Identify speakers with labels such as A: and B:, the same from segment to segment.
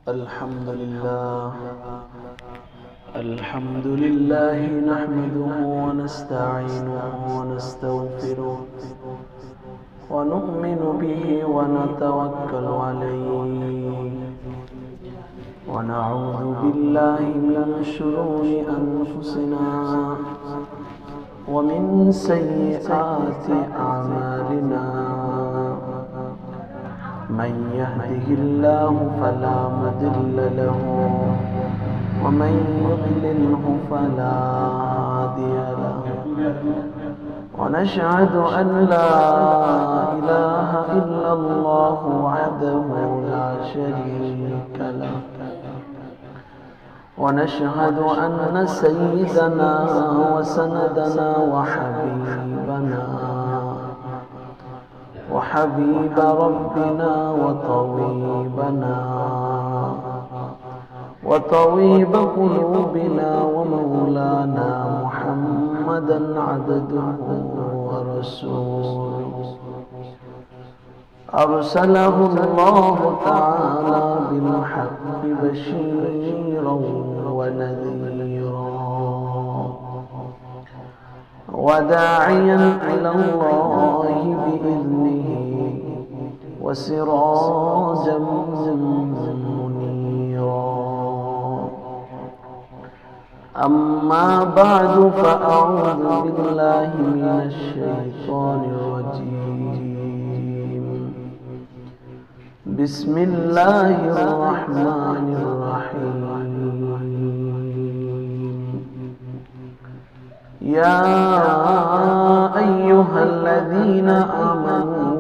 A: الحمد لله نحمده ونستعينه ونستغفره ونؤمن به ونتوكل عليه ونعوذ بالله من شرور أنفسنا ومن سيئات أعمالنا من يهده الله فلا مضل له ومن يضلله فلا هادي له ونشهد أن لا إله إلا الله وحده لا شريك له ونشهد أن سيدنا وسندنا وحبيب ربنا وطبيب قلوبنا ومولانا محمدا عبده ورسوله أرسله الله تعالى بالحق بشيرا ونذيرا وداعيا إلى الله بإذنه وسراجا منيرا أما بعد فأعوذ بالله من الشيطان الرجيم بسم الله الرحمن الرحيم يا أيها الذين آمنوا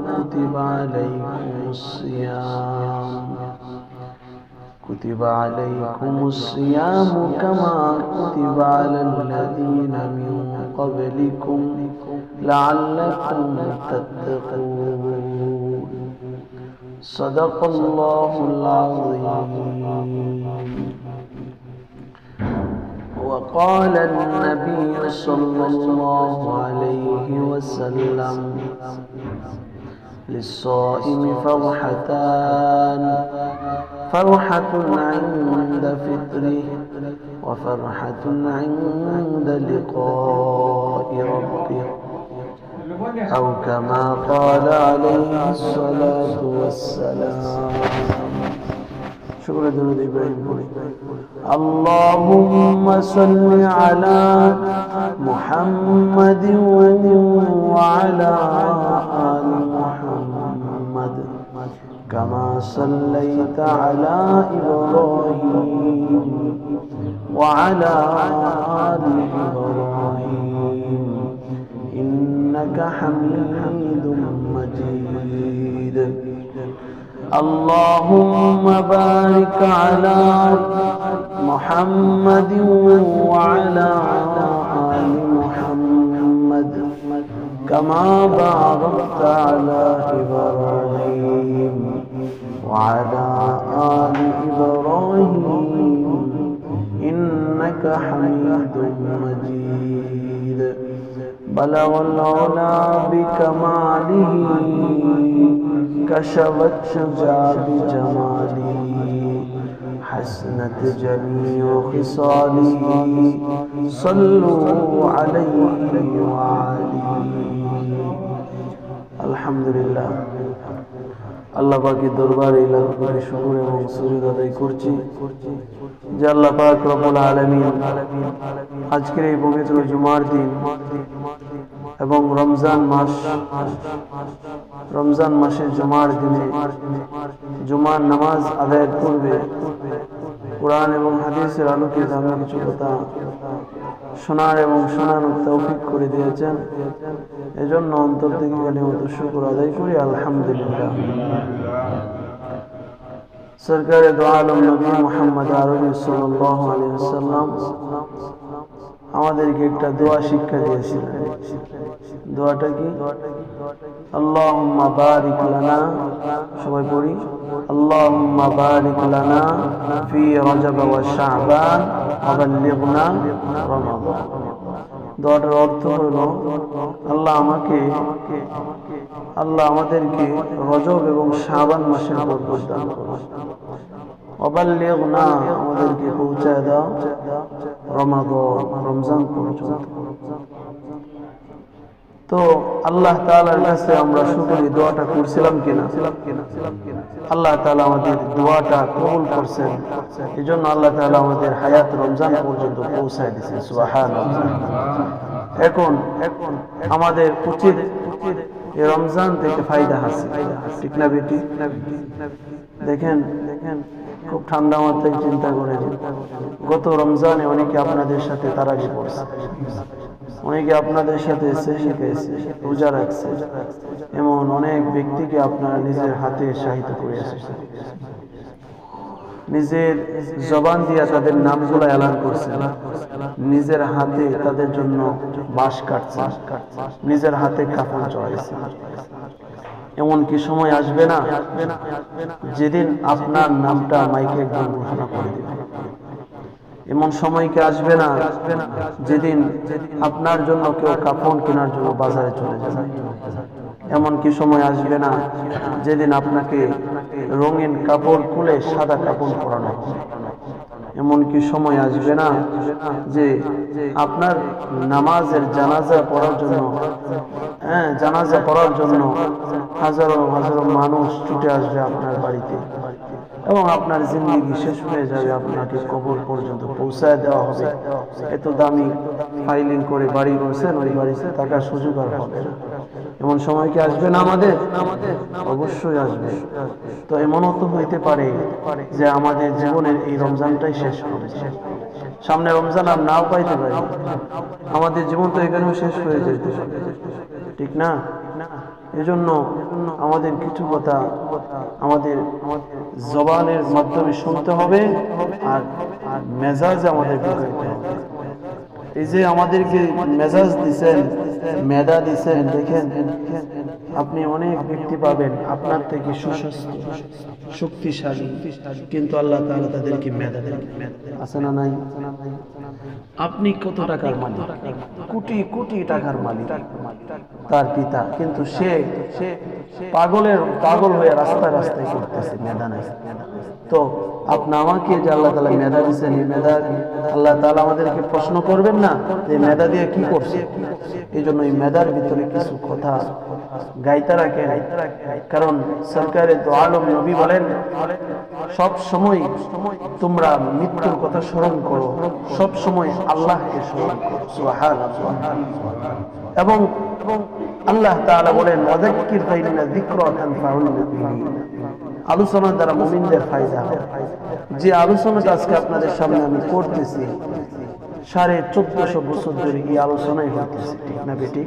A: كتب عليكم الصيام كما كتب على الذين من قبلكم لعلكم تتقون صدق الله العظيم. وقال النبي صلى الله عليه وسلم للصائم فرحتان فرحة عند فطره وفرحة عند لقاء ربه أو كما قال عليه الصلاة والسلام. شكرا درود إبراهيم. اللهم صل على محمد وعلى آل محمد كما صليت على إبراهيم وعلى آل إبراهيم إنك حميد مجيد. اللهم بارك على محمد وعلى آل محمد كما باركت على إبراهيم وعلى آل إبراهيم إنك حميد مجيد. بلغ العلا بكماله كشف الشجى بجماله حسنت جميع خصاله صلوا عليه وعليه. الحمد لله. আল্লাহ পাকের দরবারে লাখ কোটি শুকর এবং সুজুদ আদায় করছি যে আল্লাহ পাক রব্বুল আলামিন আজকের এই পবিত্র জুমার দিন এবং রমজান মাসের জুমার দিনে জুমার নামাজ আদায়ের পূর্বে কোরআন এবং হাদিসের আলোকে আমি কিছু কথা শোনার এবং শোনানোর তৌফিক করে দিয়েছেন। এজন্য অন্তর থেকে কালিমাত শুকর আদায় করি আলহামদুলিল্লাহ। সরকারে দো আলম নবী মুহাম্মদ আরবি সাল্লাল্লাহু আলাইহি ওয়াসাল্লাম আমাদেরকে একটা দোয়া শিক্ষা দিয়েছিলেন। দোয়াটা কি? আল্লাহুম্মা বারিক লানা, সবাই পড়ি, আল্লাহুম্মা বারিক লানা ফি রজব ওয়া শাবান ওয়া বাল্লিগনা রমাদান। দোয়াটার অর্থ হলো আল্লাহ আমাদেরকে রজব এবং শাবান মাসের বরকত দান করুন। ওয়াবাল্লিগনা, আমাদেরকে পৌঁছায় দাও রমাদান, রমজান পর্যন্ত। তো আল্লাহ তাআলার কাছে আমরা শুকরিয়া দোয়াটা করছিলাম কিনা? আল্লাহ তাআলা আমাদের দোয়াটা কবুল করছেন। এজন্য আল্লাহ তাআলা আমাদের হায়াত রমজান পর্যন্ত পৌঁছায় দিয়েছেন। সুবহানাল্লাহ। এখন আমাদের উচিত এই রমজান থেকে ফায়দা হাসিল, ঠিক না বেটি? দেখেন খুব ঠান্ডা মাথায় চিন্তা করেন, গত রমজানে অনেকে আপনাদের সাথে তারাবি পড়ছে, অনেকে আপনাদের সাথে শিখেছে, রোজা রাখছে, এমন অনেক ব্যক্তিকে আপনারা নিজের হাতে শাহিত করে এসেছেন, নিজের জবান দিয়ে তাদের নামগুলো এলান করছেন, নিজের হাতে তাদের জন্য বাঁশ কাটছে, নিজের হাতে কাফন চড়াইছে। এমন কি সময় আসবে না যেদিন আপনার নামটা মাইকে একদম ঘোষণা করে দিবে? এমন সময় কি আসবে না যেদিন আপনার জন্য কেউ কাফন কেনার জন্য বাজারে চলে যাবে? এমন কি সময় আসবে না যেদিন আপনাকে রঙিন কাপড় খুলে সাদা কাপড় পরানো হবে? এমন কি সময় আসবে না যে আপনার নামাজের জানাজা পড়ার জন্য হাজারো হাজারো মানুষ ছুটে আসবে আপনার বাড়িতে, এবং আপনার জিন্দেগি শেষ হয়ে যাবে, আপনাকে কবর পর্যন্ত পৌঁছায় দেওয়া হবে। এত দামি ফাইলিং করে বাড়ি করছেন, ওই বাড়িতে থাকার সুযোগ আর হবে না। এমন সময় কি আসবে না আমাদের? অবশ্যই আসবে। তো এমনও তো হইতে পারে যে আমাদের জীবনের এই রমজানটাই শেষ হবে, সামনে রমজান আর নাও পাইতে পারি, আমাদের জীবন তো এখানেও শেষ হয়ে যেতে পারে, ঠিক না? এজন্য আমাদের কিছু কথা আমাদের জবানের মাধ্যমে শুনতে হবে, আর মেজাজ আমাদের ঢুকাইতে হবে। এই যে আমাদেরকে মেজাজ দিছেন, মেধা দিছেন, দেখেন আপনি অনেক ব্যক্তি পাবেন আপনার থেকে সুস্বাস্থ্য, শক্তিশালী, কিন্তু আল্লাহ তাআলা তাদেরকে মেধা দেন। আছে না নাই? আপনি কত টাকার মালিক, কোটি কোটি টাকার মালিক, তার পিতা, কিন্তু সে পাগল হয়ে রাস্তায় রাস্তায় করতেছে, মেধা নাই। তো আপনি আমাকে যে আল্লাহ তাআলা মেধা দিয়েছেন, এই মেধা আল্লাহ তাআলা আমাদেরকে প্রশ্ন করবেন না যে মেধা দিয়ে কি করছে? এই জন্য এই মেধার ভিতরে কিছু কথা গাইতে রাখেন, কারণ সরকারে তো আলম নবী বলেন সব সময় তোমরা মৃত্যুর কথা স্মরণ করো, সব সময় আল্লাহকে স্মরণ করো। সুবহানাল্লাহ। এবং আল্লাহ তাআলা বলেন ওয়াযাক্কির ফাইন্না যিকরা তানফাউল মুমিনিন, আলোচনা দ্বারা মুমিনদের ফায়দা হয়। যে আলোচনাটা আজকে আপনাদের সামনে আমি করতেছি, 1450 বছর ধরে এই আলোচনাই হতেছে, ঠিক না বেটি?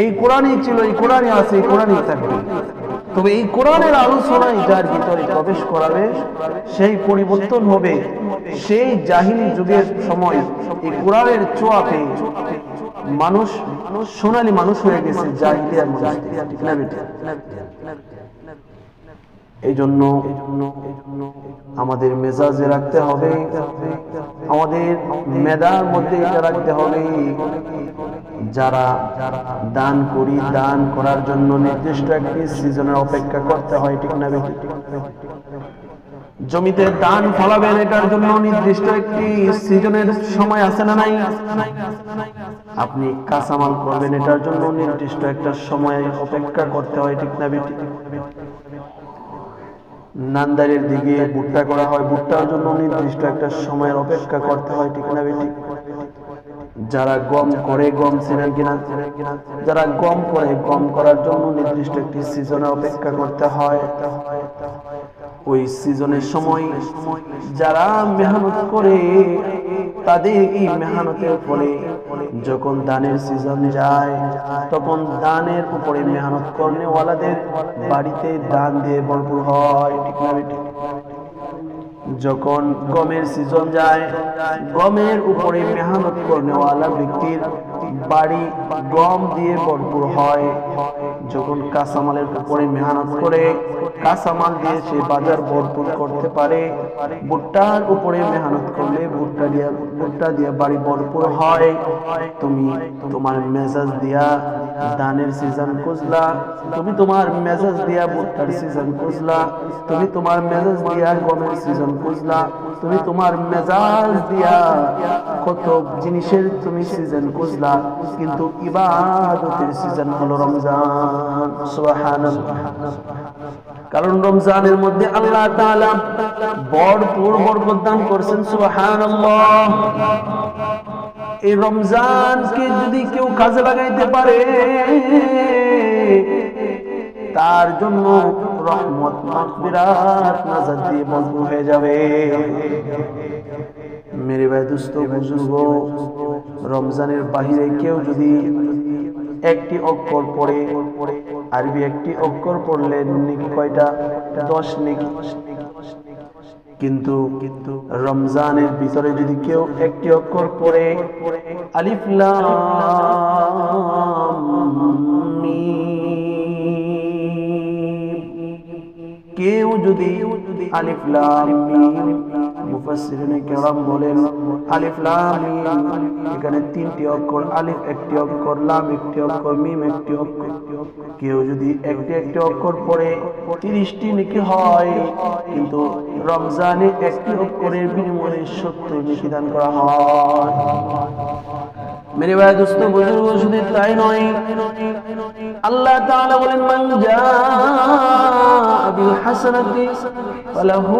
A: এই কোরআনই ছিল, এই কোরআনই আছে, এই কোরআনই থাকবে। তবে এই কোরআনের আলোচনায় যার ভিতরে প্রবেশ করাবে সেই পরিবর্তন হবে। সেই জাহিলি যুগের সময় এই কোরআনের ছোঁয়া পেয়ে মানুষ সোনালী মানুষ হয়ে গেছে, জাহিলিয়ার মানুষ, ঠিক না বেটি? এই জন্য আমাদের মেজাজে রাখতে হবে, আমাদের মেধার মধ্যে এটা রাখতে হবে, যারা দান করি, দান করার জন্য নির্দিষ্ট একটি সিজনের অপেক্ষা করতে হয়, ঠিক না বেটি? জমিতে দান ফলাবেন, এটার জন্য নির্দিষ্ট একটি সিজনের সময় আছে না নাই? আপনি কাঁচামাল করবেন, এটার জন্য নির্দিষ্ট একটা সময় অপেক্ষা করতে হয়, ঠিক না বেটি? নান্দারের দিকে ভুট্টা করা হয়, ভুট্টার জন্য নির্দিষ্ট একটা সময়ের অপেক্ষা করতে হয়, ঠিক না বেটি? যারা গম করে, গম চেনেন কিনা? যারা গম করে, গম করার জন্য নির্দিষ্ট একটি সিজনের অপেক্ষা করতে হয়। ওই সিজনের সময় যারা মেহনত করে, তাদের এই মেহনতের ফলে যখন দানের সিজন যায়, তখন দানের উপরে মেহনত করনেওয়ালাদের বাড়িতে দান দিয়ে ভরপুর হয়, ঠিক না বেটি? যখন গমের সিজন যায়, গমের উপরে মেহনত করনেওয়ালা ব্যক্তির বাড়ি গম দিয়ে ভরপুর হয়। যখন কাঁচামালের উপরে মেহনত করে, কাঁচামাল দিয়ে সে বাজার ভরপুর করতে পারে। ভুট্টার উপরে মেহনত করলে ভুট্টা দিয়ে বাড়ি ভরপুর হয়। তুমি তোমার মেজাজ দিয়া ধানের সিজন খুঁজলা, তুমি তোমার মেজাজ দিয়া ভুট্টার সিজন খুঁজলা, তুমি তোমার মেজাজ দিয়া গমের সিজন খুঁজলা, তুমি তোমার মেজাজ দিয়া কত জিনিসের তুমি সিজন খুঁজলা, কিন্তু ইবাদতের সিজন হলো রমজান। সুবহানাল্লাহ। কারণ রমজানের মধ্যে আল্লাহ তাআলা ভরপুর বরকত দান করেছেন। সুবহানাল্লাহ। এই রমজানকে যদি কেউ কাজে লাগাইতে পারে তার জন্য রহমত, মাগফিরাত, নাজাত দিয়ে ভরপুর হয়ে যাবে। মেরে ভাই, দোস্ত, বুজুর্গ, রমজানের বাহিরে কেউ যদি একটি অক্ষর পড়ে, আরবি একটি অক্ষর পড়লে নেকি কয়টা? 10 নেকি। কিন্তু রমজানের ভিতরে যদি কেউ একটি অক্ষর পড়ে, আলিফ লাম মিম, কেউ যদি আলিফ লাম মিম, মুফাসসিরিনে কেরাম বলেন আলিফ লাম মিম এখানে 3টি অক্ষর, আলিফ একটি অক্ষর, লাম একটি অক্ষর, মিম একটি অক্ষর। কেউ যদি একটি অক্ষর পড়ে 30টি নেকি হয়, কিন্তু রমজানে একটি অক্ষরের বিনিময়ে 70 নেকি দান করা হয়। মেরে ভাই, দোস্ত, বুজুর্গ, শুধু তাই নয়, আল্লাহ তাআলা বলেন মান জাআ বিল হাসানাতি ফালাহু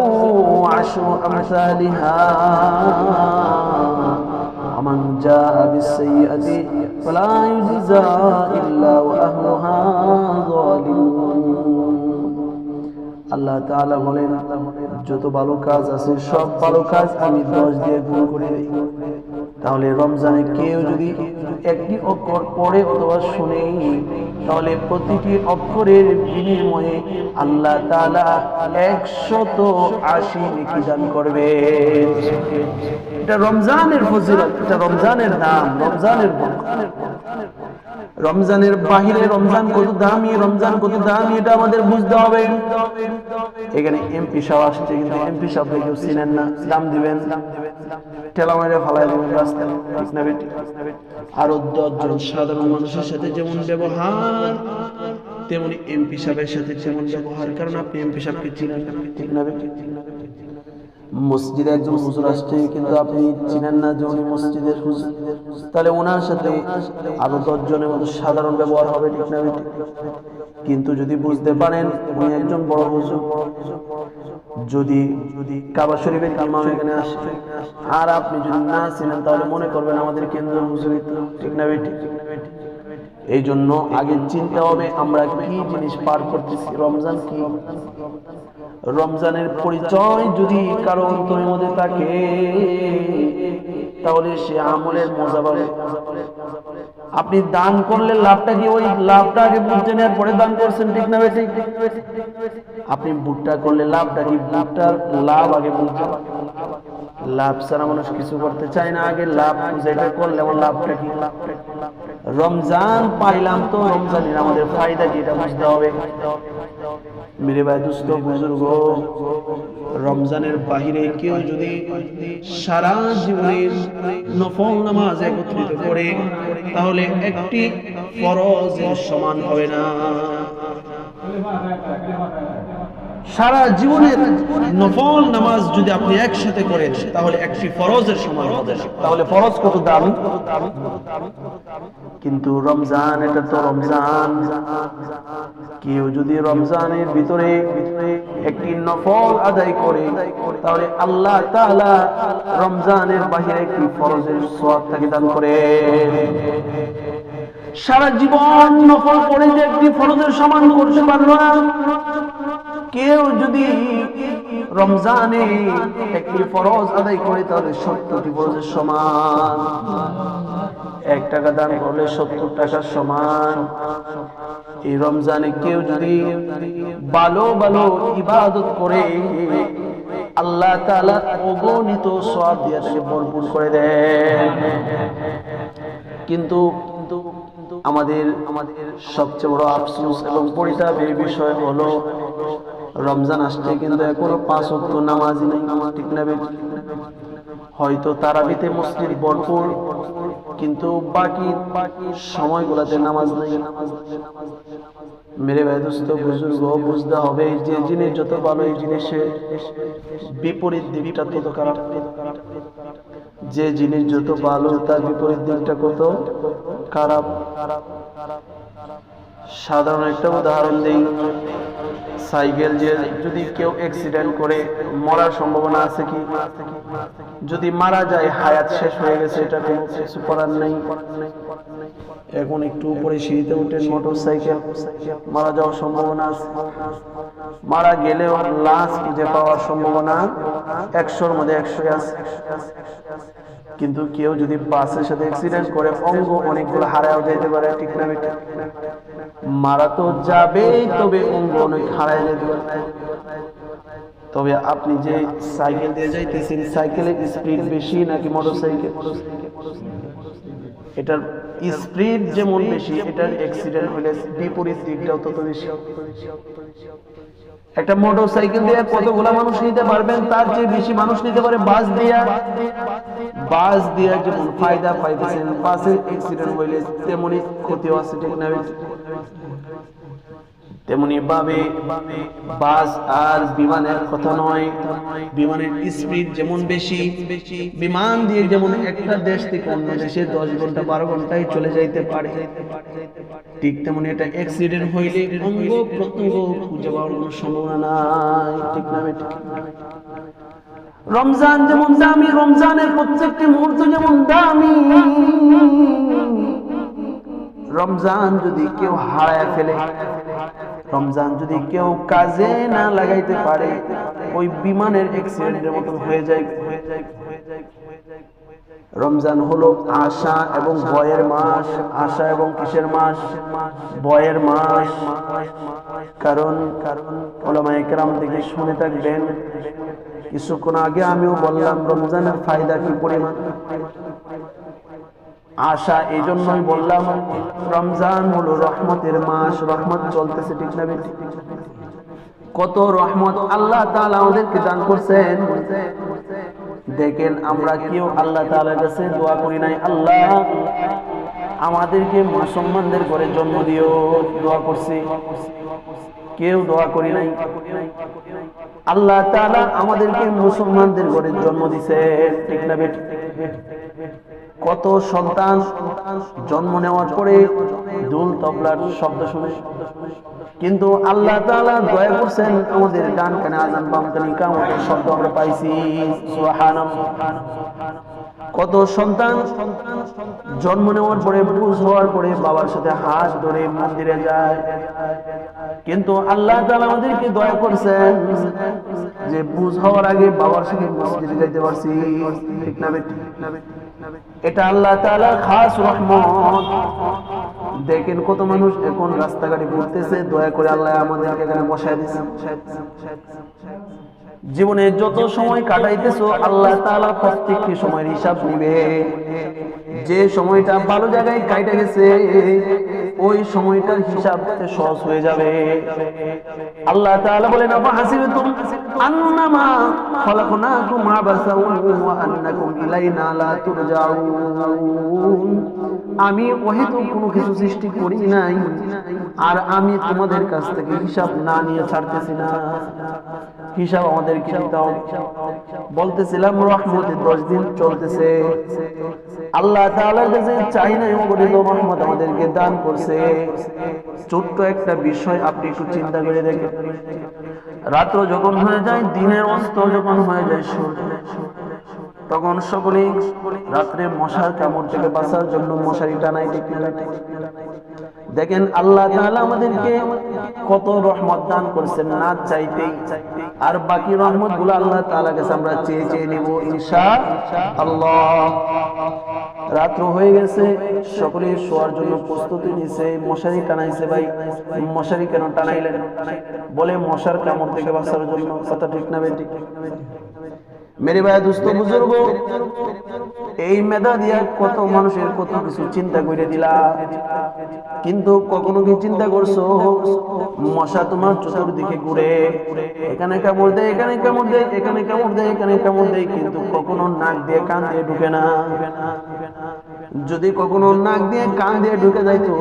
A: আশরু আমসালিহা ওয়া মান জাআ বিস সাইয়্যাতি ফালা ইউজজা ইল্লা ওয়া আহলুহা যালিমুন। আল্লাহ তাআলা বলেন যত ভালো কাজ আছে সব ভালো কাজ আমি 10 দিয়ে গুণ করে দেই। তাহলে রমজানে কেউ যদি একটি অক্ষর পড়ে অথবা শুনে, তাহলে প্রতিটি অক্ষরের বিনিময়ে আল্লাহ তাআলা 180 নেকি দান করবে। এটা রমজানের ফজিলত, এটা রমজানের দাম, রমজানের বরকত। রমজানের বাহিরে রমজান কত দামি, রমজান কত দামি, এটা আমাদের বুঝতে হবে। এখানে এমপি সাহেব আসছে, কিন্তু এমপি সাহেবকে কেউ চিনেন না, দাম দিবেন, ঠেলা মেরে ফালাই দেবেন রাস্তায়, ঠিক না বেটি? আরো 10 জন সাধারণ মানুষের সাথে যেমন ব্যবহার, তেমনি এমপি সাহেবের সাথে যেমন ব্যবহার, কারণ আপনি এমপি সাহেবকে চিনেন না, ঠিক না বেটি? মসজিদে একজন হুজুর আসছে, কিন্তু আপনি চিনেন না যে উনি মসজিদের হুজুর, তাহলে ওনার সাথে আরো 10 জনের মতো সাধারণ ব্যবহার হবে, ঠিক না বেটি? কিন্তু যদি বুঝতে পারেন উনি একজন বড় হুজুর, যদি কাবা শরীফের ইমাম এখানে আসে আর আপনি যদি না চিনেন, তাহলে মনে করবেন আমাদের কেন্দ্রীয় হুজুরই তো, ঠিক না বেটি? এই জন্য আগে চিনতে হবে আমরা কি জিনিস পার করতেছি, রমজান কি। রমজানের পরিচয় যদি কারো অন্তরের মধ্যে থাকে, তাহলে সে আমলের মজা পাবে। আপনি দান করলে লাভটা কি, ওই লাভটা আগে বুঝে নেওয়ার পরে দান করছেন, ঠিক না বেটি? আপনি ভুট্টা করলে লাভটা কি, ভুট্টার লাভ আগে বুঝছেন। লাভ ছাড়া মানুষ কিছু করতে চায় না, আগে লাভ যেটা করলে আমার লাভটা কি। রমজান পাইলাম তো রমজানের আমাদের ফায়দা কি, এটা বুঝতে হবে। মেরে ভাই, দুস্থ, বুজুর্গ, রমজানের বাহিরে কেউ যদি সারা জীবনের নফল নামাজ একত্রিত করে, তাহলে একটি ফরজের সমান হবে না। সারা জীবনের নফল নামাজ যদি আপনি একসাথে করেন, তাহলে একটি ফরজের সমান হবে না। তাহলে ফরজ কত দামি। কিন্তু রমজান, এটা তো রমজান, কেউ যদি রমজানের ভিতরে একটি নফল আদায় করে, তাহলে আল্লাহ তাআলা রমজানের বাহিরে একটি ফরজের সওয়াব তাকে দান করে। সারা জীবন নফল পড়ে যে একটি ফরজের সমান করতে পারলো না, কেউ যদি রমজানে একটি ফরজ আদায় করে, তাহলে 70টি ফরজের সমান। 1 টাকা দান করলে 70 টাকার সমান। এই রমজানে কেউ যদি ভালো ভালো ইবাদত করে, আল্লাহ তাআলা অগণিত সওয়াব দিয়ে তাকে ভরপুর করে দেন। কিন্তু আমাদের সবচেয়ে বড় আফসোস এবং পরিতাপের বিষয় হলো, রমজান আসছে কিন্তু এখনো 5 ওয়াক্ত নামাজই নেই, ঠিক না বেটি? হয়তো তারাবিতে মসজিদ ভরপুর, কিন্তু বাকি সময়গুলোতে নামাজ নেই। মেরে ভাই দোস্ত বুজুর্গ, বুঝতে হবে যে জিনিস যত ভালো এই জিনিসের বিপরীত দিকটা তত খারাপ। যে জিনিস যত ভালো তার বিপরীত দিকটা কত খারাপ। সাধারণ একটা উদাহরণ দিই, সাইকেল যে যদি কেউ অ্যাক্সিডেন্ট করে মরার সম্ভাবনা আছে কি? যদি মারা যায় হায়াত শেষ হয়ে গেছে, এটা কোনো কিছু করার নেই। এখন একটু উপরে সিঁড়িতে উঠেন মোটর সাইকেল, মারা যাওয়ার সম্ভাবনা আছে। মারা গেলেও লাশ খুঁজে পাওয়ার সম্ভাবনা 100-র মধ্যে 100 আছে। কিন্তু কেউ যদি বাসের সাথে অ্যাক্সিডেন্ট করে অঙ্গ অনেকগুলো হারায়ও যেতে পারে, ঠিক না বেটা? মারা তো যাবেই, তবে অঙ্গ অনেক হারায় যেতে পারে। তবে আপনি যে সাইকেল দিয়ে যাইতেছেন, সাইকেলের স্পিড বেশি নাকি মোটর সাইকেল? এটার স্পিড যেমন বেশি, এটার অ্যাক্সিডেন্ট হলে বিপরীত দিকটাও তত বেশি। একটা মোটর সাইকেল দিয়ে কতগুলা মানুষ নিতে পারবেন, তার চেয়ে বেশি মানুষ নিতে পারে বাস দিয়া। বাস দিয়া যেমন ফায়দা পাইতেছেন, বাসের অ্যাক্সিডেন্ট হইলে তেমনি ক্ষতিও আছে, ঠিক না? তেমনি ভাবে বাস আর বিমানের কথা নয়, বিমানের স্পিড যেমন বেশি, বিমান দিয়ে যেমন একটা দেশ থেকে অন্য দেশে 10 ঘন্টা 12 ঘন্টায় চলে যাইতে পারে, ঠিক তেমনি এটা অ্যাক্সিডেন্ট হইলে অঙ্গ প্রত্যঙ্গ খুঁজে পাওয়ার কোনো সম্ভাবনা নাই, ঠিক না? রমজান যেমন দামি, রমজানের প্রত্যেকটি মুহূর্ত যেমন দামি। রমজান যদি কেউ হারায় ফেলে, রমজান যদি কেউ কাজে না লাগাইতে পারে, ওই বিমানের অ্যাক্সিডেন্টের মতন হয়ে যায়। রমজান হলো আশা এবং ভয়ের মাস। আশা এবং কিসের মাস? ভয়ের মাস। কারণ উলামায়ে কেরাম থেকে শুনে থাকবেন, কিছুক্ষণ আগে আমিও বললাম রমজানের ফায়দা কি পরিমাণ। আশা এই জন্যই বললাম, রমজান হলো রহমতের মাস, রহমত চলতেছে, ঠিক না বেটি? কত রহমত আল্লাহ তাআলা আমাদেরকে দান করছেন। দেখেন আমরা কেউ আল্লাহ তাআলার কাছে দোয়া করি নাই, আল্লাহ আমাদেরকে মুসলমানদের ঘরে জন্ম দিও, দোয়া করছি? কেউ দোয়া করি নাই। আল্লাহ তাআলা আমাদেরকে মুসলমানদের ঘরে জন্ম দিছে, ঠিক না বেটি? কত সন্তান জন্ম নেওয়ার পরে দুল তবলার শব্দ শুনে, কিন্তু আল্লাহ তাআলা দয়া করছেন আমাদের ডান কানে আযান, বাম কানে ইকামতের শব্দ আমরা পাইছি। সুবহানাল্লাহ। কত সন্তান জন্ম নেওয়ার পরে, বুঝ হওয়ার পরে বাবার সাথে হাত ধরে মন্দিরে যায়, কিন্তু আল্লাহ তাআলা আমাদেরকে দয়া করছেন যে বুঝ হওয়ার আগে বাবার সাথে মসজিদে যাইতে পারছি, ঠিক না বেটি? এটা আল্লাহ তাআলার খাস রহমত। দেখেন কত মানুষ এখন রাস্তাঘাটে ঘুরতেছে, দয়া করে আল্লাহ আমাদেরকে এখানে বসায় দিয়েছে। জীবনে যত সময় কাটাইতেছো, আল্লাহ তাআলা প্রত্যেকটি সময়ের হিসাব নিবে। যে সময়টা ভালো জায়গায় কাটা গেছে, ওই সময়টার হিসাব সহজ হয়ে যাবে। আল্লাহ তাআলা বলেন, আফাহাসিবতুম আন্নামা খালাকনাকুম আবাসাও ওয়া আন্নাকুম ইলাইনা লা তুরজাউন। আমি হয়তো কোনো কিছু সৃষ্টি করি নাই, আর আমি তোমাদের কাছ থেকে হিসাব না নিয়ে ছাড়তেছি না। হিসাব আমাদেরকে নিতে হবে। বলতেছিলাম রহমতের 10 দিন চলতেছে, আল্লাহ তাআলার কাছে চাই না অগণিত রহমত আমাদেরকে দান করছে। ছোট্ট একটা বিষয় আপনি একটু চিন্তা করে দেখেন, রাত্র যখন হয়ে যায়, দিনের অস্ত যখন হয়ে যায়, তখন সকলেই রাত্রে মশার কামড় থেকে বাঁচার জন্য মশারি টানায়, ঠিক না? দেখেন আল্লাহ তাআলা আমাদেরকে কত রহমত দান করেছেন না চাইতেই। আর বাকি রহমত গুলো আল্লাহ তাআলার কাছে আমরা চেয়ে চেয়ে নিব ইনশাআল্লাহ। রাত্র হয়ে গেছে, সকলে শোয়ার জন্য প্রস্তুতি নিছে, মশারি টানাইছে। ভাই মশারি কেন টানাইলেন? বলে মশার কামড় থেকে বাঁচার জন্য। কথা ঠিক না বেঠিক? মেরে ভাই দোস্ত বুজুর্গ, এই মেধা দিয়া কত মানুষের কত কিছু চিন্তা করে দিলা, কিন্তু কখনো কি চিন্তা করছো মশা তোমার চতুর্দিকে ঘুরে, এখানে কামড় দেয়, এখানে কামড় দেয়, এখানে কামড় দেয়, এখানে কামড় দেয়, কিন্তু কখনো নাক দিয়ে কান দিয়ে ঢুকে না। যদি কখনো নাক দিয়ে কান দিয়ে ঢুকে যাইতো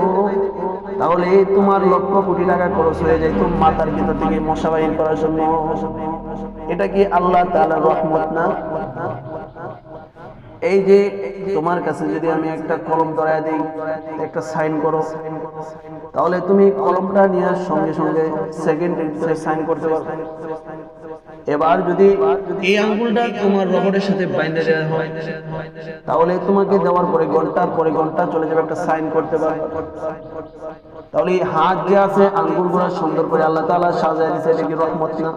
A: তাহলে তোমার লক্ষ কোটি টাকা খরচ হয়ে যাইত মাথার ভিতর থেকে মশা বাইর করার জন্য। এটা কি আল্লাহ তাআলার রহমত না? এই যে তোমার কাছে যদি আমি একটা কলম ধরায় দিই, একটা সাইন করো, তাহলে তুমি কলমটা নিয়ে সঙ্গে সঙ্গে সেকেন্ডের ভিতরে সাইন করতে পারবে। এবার যদি এই আঙ্গুলটা তোমার রবারের সাথে বাইন্ধে দেওয়া হয়, তাহলে তোমাকে দেওয়ার পরে ঘন্টার পরে ঘন্টা চলে যাবে, একটা সাইন করতে পারবে। তাহলে এই হাত যে আছে, আঙ্গুলগুলো সুন্দর করে আল্লাহ তাআলা সাজায় দিয়েছে, এটা কি রহমত না?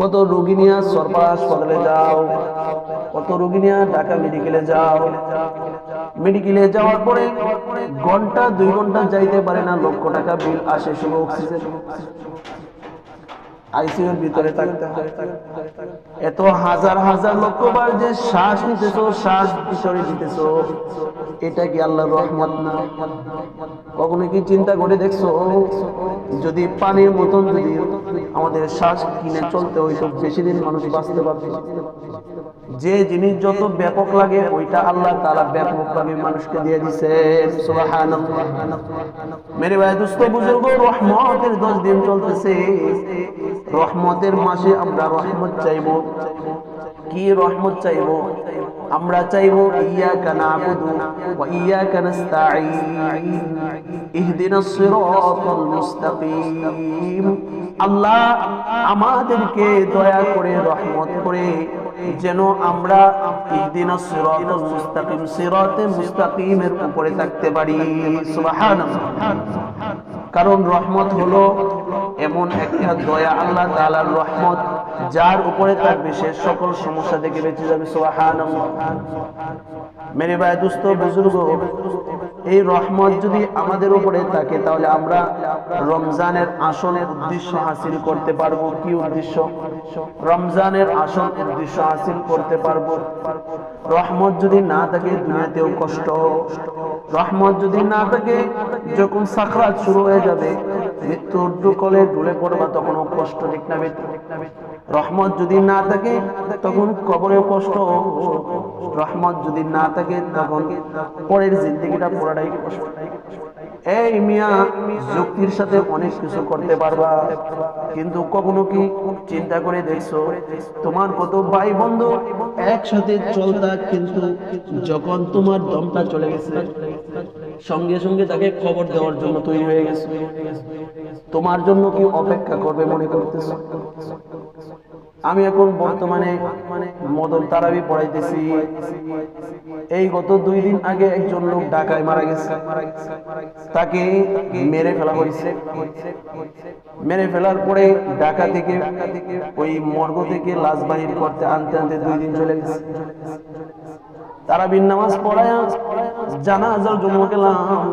A: কত রোগী নিয়ে সরকার হাসপাতালে যাও, কত রোগী নিয়ে ঢাকা মেডিকেলে যাও, মেডিকেলে যাওয়ার পরে ঘন্টা 2 ঘন্টা যাইতে পারে না, লক্ষ টাকা বিল আসে শুধু অক্সিজেন, আইসিইউর ভিতরে থাকতে হয়। এত হাজার হাজার লক্ষ বার যে শ্বাস নিতেছো, শ্বাস ভিতরে দিতেছো, এটা কি আল্লাহর রহমত না? কখনো কি চিন্তা করে দেখছো, যদি পানির মতন যদি আমাদের শ্বাস কিনে চলতে হইতো, বেশি দিন মানুষ বাঁচতে পারত? যে জিনিস যত ব্যাপক লাগে ওইটা আল্লাহ তাআলা ব্যাপকভাবে মানুষকে দিয়ে দিয়েছে। সুবহানাল্লাহ। মেরে ভাই দোস্ত বুজুর্গ, রহমতের 10 দিন চলতেছে। রহমতের মাসে আমরা রহমত চাইবো। কি রহমত চাইবো? আমরা চাইবো ইয়াকা নাবুদু ওয়া ইয়াকা নাস্তাঈন ইহদিনাস সিরাতাল মুস্তাকিম। আল্লাহ আমাদেরকে দয়া করে রহমত করে যেন আমরা ইহদিনাস সিরাতাল মুস্তাকিম, সিরাতে মুস্তাকিমের উপরে থাকতে পারি। সুবহানাল্লাহ। কারণ রহমত হলো এমন একটা দয়া, আল্লাহ তাআলার রহমত, যার উপরে থাকবে সে সকল সমস্যা থেকে বেঁচে যাবে। সুবহানাল্লাহ। মেরে ভাই দোস্ত বুজুর্গ, এই রহমত যদি আমাদের উপরে থাকে তাহলে আমরা রমজানের আসনের উদ্দেশ্য হাসিল করতে পারবো। কি উদ্দেশ্য? রমজানের আসল উদ্দেশ্য হাসিল করতে পারবো। রহমত যদি না থাকে দুনিয়াতেও কষ্ট, রহমত যদি না থাকে যখন সাকরাত শুরু হয়ে যাবে, মৃত্যুর কোলে ঢলে পড়বা, তখনও কষ্ট, ঠিক না? রহমত যদি না থাকে তখন কবরে কষ্ট, রহমত যদি না থাকে তখন পরের জিন্দেগিটা পুরাটাই কষ্ট। এই মিয়া, যুক্তির সাথে অনেক কিছু করতে পারবা, কিন্তু কখনো কি চিন্তা করে দেখছো তোমার কত ভাই বন্ধু একসাথে চলতা, কিন্তু যখন তোমার দমটা চলে গেছে সঙ্গে সঙ্গে তাকে খবর দেওয়ার জন্য তৈরি হয়ে গেছে, তোমার জন্য কি অপেক্ষা করবে মনে করতেছো? আমি এখন বর্তমানে মদন তারাবি পড়াইতেছি। এই গত 2 দিন আগে একজন লোক ঢাকায় মারা গেছে, তাকে মেরে ফেলা হয়েছে। মেরে ফেলার পরে ঢাকা থেকে ওই মর্গ থেকে লাশ বাহির করতে আনতে আনতে 2 দিন চলে গেছে। তারাবির নামাজ পড়ায়া জানাজার জন্য গেলাম।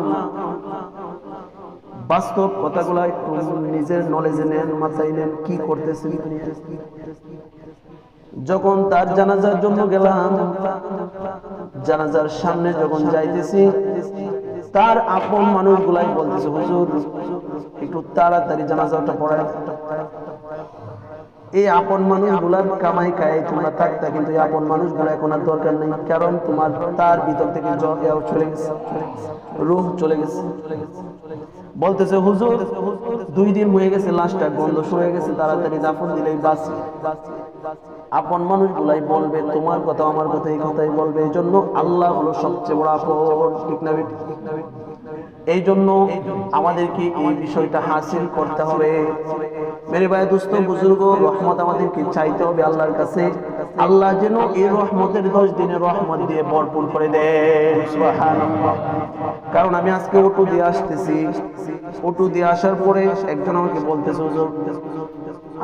A: বাস্তব কথাগুলো একটু নিজের নলেজে নেন, মাথায় নেন, কি করতেছেন। যখন তার জানাজার জন্য গেলাম, জানাজার সামনে যখন যাইতেছি, তার আপন মানুষগুলাই বলতেছে, হুজুর একটু তাড়াতাড়ি জানাজাটা পড়ায়। এই আপন মানুষগুলার কামাই খায় তোমরা থাকতা, কিন্তু এই আপন মানুষগুলো এখন আর দরকার নেই, কারণ তোমার তার ভিতর থেকে চলে গেছে, রূহ চলে গেছে। বলতেছে হুজুর 2 দিন হয়ে গেছে, লাশটা গন্ধ শুরু হয়ে গেছে, তাড়াতাড়ি দাফন দিলেই বাঁচি। আপন মানুষগুলাই বলবে তোমার কথা আমার কথা, এই কথাই বলবে। এই জন্য আল্লাহ হলো সবচেয়ে বড় আপন, ঠিক না? এই জন্য আমাদেরকে এই বিষয়টা হাসিল করতে হবে। মেরে ভাই দোস্ত বুজুর্গ, রহমত আমাদেরকে চাইতে হবে আল্লাহর কাছে। আল্লাহ যেন এই রহমতের 10 দিনের রহমত দিয়ে ভরপুর করে দেন। সুবহানাল্লাহ। কারণ আমি আজকে অটো দিয়ে আসতেছি, অটো দিয়ে আসার পরে একজন আমাকে বলতেছে, হুজুর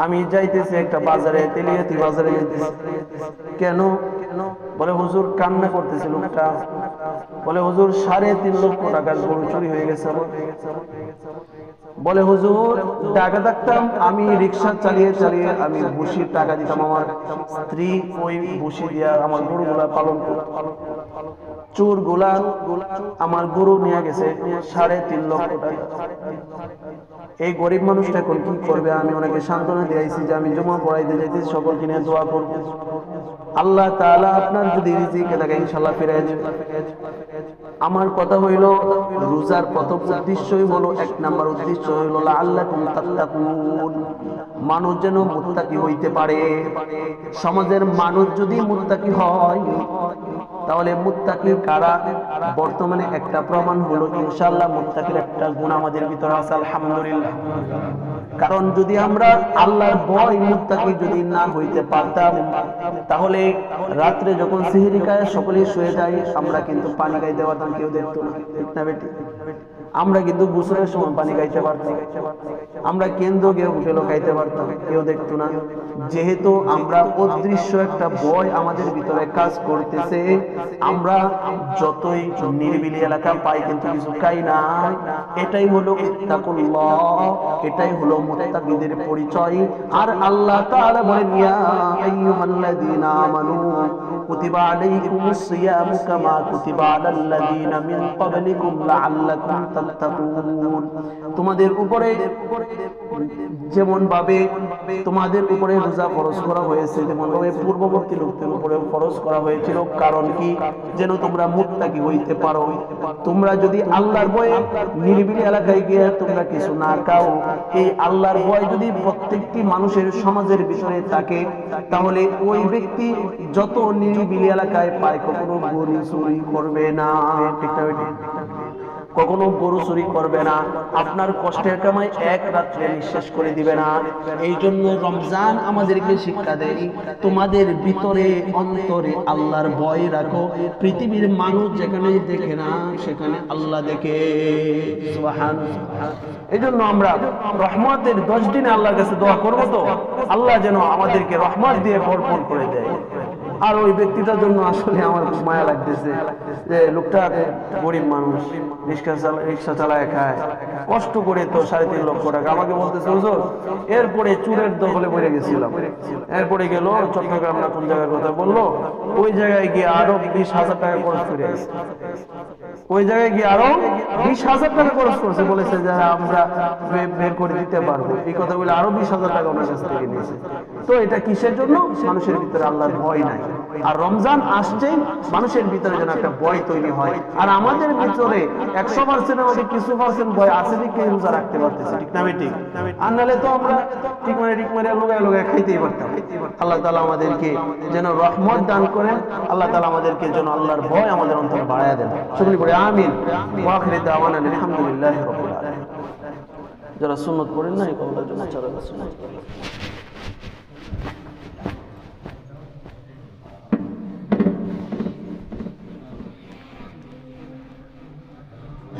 A: আমি যাইতেছি একটা বাজারে, তেলিয়াতি বাজারে যাইতেছি। কেন? বলে হুজুর কান্না করতেছে লোকটা। বলে হুজুর 3.5 লক্ষ টাকার গরু চুরি হয়ে গেছে আমার। বলে হুজুর টাকা থাকতাম, আমি রিক্সা চালিয়ে চালিয়ে আমি বসির টাকা দিতাম, আমার স্ত্রী ওই বসি দিয়া আমার গরুগুলা পালন করত। চোর গুলা আমার গরু নিয়ে গেছে 3.5 লক্ষ টাকা। এই গরিব মানুষটা এখন কি করবে? আমি ওনাকে সান্ত্বনা দিয়েছি যে আমি জমা পড়াইতে যাইতেছি, সকলকে নিয়ে দোয়া করবো। আল্লাহ তাআলা আপনার যদি রিজিক এলাকা ইনশাআল্লাহ ফিরায় দেবে। আমার কথা হইল রোজার প্রথম উদ্দেশ্যই হলো, এক নাম্বার উদ্দেশ্য হইল লাআল্লাকুম তাত্তাকুন, মানুষ যেন মুত্তাকি হইতে পারে। সমাজের মানুষ যদি মুত্তাকি হয় তাহলে মুত্তাকি কারা, বর্তমানে একটা প্রমাণ হলো ইনশাআল্লাহ মুত্তাকির একটা গুণ আমাদের ভিতরে আছে আলহামদুলিল্লাহ। কারণ যদি আমরা আল্লাহর ভয় মুত্তাকি যদি না হইতে পারতাম তাহলে রাত্রে যখন সিহরি খায় সকলেই শুয়ে যায়, আমরা কিন্তু পানি খাইতে পারতাম, কেউ দেখতো না, ঠিক না বেটি? আমরা কিন্তু গোসলের সময় পানি খাইতে পারতাম, আমরা কেন্দ্র কেউ উঠেলো খাইতে পারতাম, কেউ দেখতো না। যেহেতু আমরা অদৃশ্য একটা ভয় আমাদের ভিতরে কাজ করতেছে, আমরা যতই নিরিবিলি এলাকা পাই কিন্তু কিছু খাই না। এটাই হলো ইত্তাকুল্লাহ, এটাই হলো মুত্তাকিদের পরিচয়। আর আল্লাহ তাআলা বলেন ইয়া আইয়ুহাল্লাযীনা আমানু কুতিবা আলাইকুমুস সিয়ামু কামা কুতিবা আলাল্লাযীনা মিন ক্বাবলিকুম লাআল্লাকুম তাত্তাকুন। তোমাদের উপরে যেমন ভাবে তোমাদের উপরে রোজা ফরজ করা হয়েছে, যেমন ভাবে পূর্ববর্তী লোকদের উপরে ফরজ করা হয়েছিল। কারণ কি? যেন তোমরা মুত্তাকি হইতে পারো। তোমরা যদি আল্লাহর ভয়ে নিরিবিলি এলাকায় গিয়ে তোমরা কিছু না খাও, এই আল্লাহর ভয় যদি প্রত্যেকটি মানুষের সমাজের ভিতরে থাকে তাহলে ওই ব্যক্তি যত নিরিবিলি এলাকায় পায় কখনো গরু চুরি করবে না, ঠিক না বেটি? কখনো গরু চুরি করবে না, আপনার কষ্টের কামাই এক রাত্রে নিঃশেষ করে দিবে না। এই জন্য রমজান আমাদেরকে শিক্ষা দেয় তোমাদের ভিতরে অন্তরে আল্লাহর ভয় রাখো। পৃথিবীর মানুষ যেখানে দেখে না সেখানে আল্লাহ দেখে। সুবহানাল্লাহ। এই জন্য আমরা রহমতের 10 দিনে আল্লাহর কাছে দোয়া করবো তো আল্লাহ যেন আমাদেরকে রহমত দিয়ে ভরপুর করে দেয়। আর ওই ব্যক্তিটার জন্য আসলে আমার মায়া লাগতেছে যে লোকটা গরিব মানুষ, রিক্সা চালায় খায়, কষ্ট করে তো 3.5 লক্ষ টাকা। আমাকে বলতেছে হুজুর এরপরে চুরের দখলে পড়ে গেছিলাম, এরপরে গেল চট্টগ্রাম না কোন জায়গার কথা বললো, ওই জায়গায় গিয়ে আরো 20,000 টাকা খরচ করে আসছে। ওই জায়গায় গিয়ে আরো 20,000 টাকা খরচ করছে, বলেছে যে আমরা বের করে দিতে পারবো। এই কথা বলে আরো 20,000 টাকা ওনার কাছ থেকে নিয়েছে। তো এটা কিসের জন্য? মানুষের ভিতরে আল্লাহর ভয় নাই। আর রমজান আসছে মানুষের ভিতরে যেন একটা ভয় তৈরি হয়। আর আমাদের ভিতরে 100% মধ্যে কিছু পার্সেন্ট ভয় আছে দেখে রোজা রাখতে পারতেছি, ঠিক না বেটি? আর নাহলে তো আমরা ঠিক মানে লোগায় লোগায় খাইতেই পারতাম। আল্লাহ তাআলা আমাদেরকে যেন রহমত দান করেন, আল্লাহ তাআলা আমাদেরকে যেন আল্লাহর ভয় আমাদের অন্তরে বাড়ায়া দেন। সকলে বলে আমিন। ওয়া আখিরু দাওয়ানা আলহামদুলিল্লাহি রাব্বিল আলামিন। যারা সুন্নাত পড়েন না এই কওয়াটার জন্য চারা সুন্নাত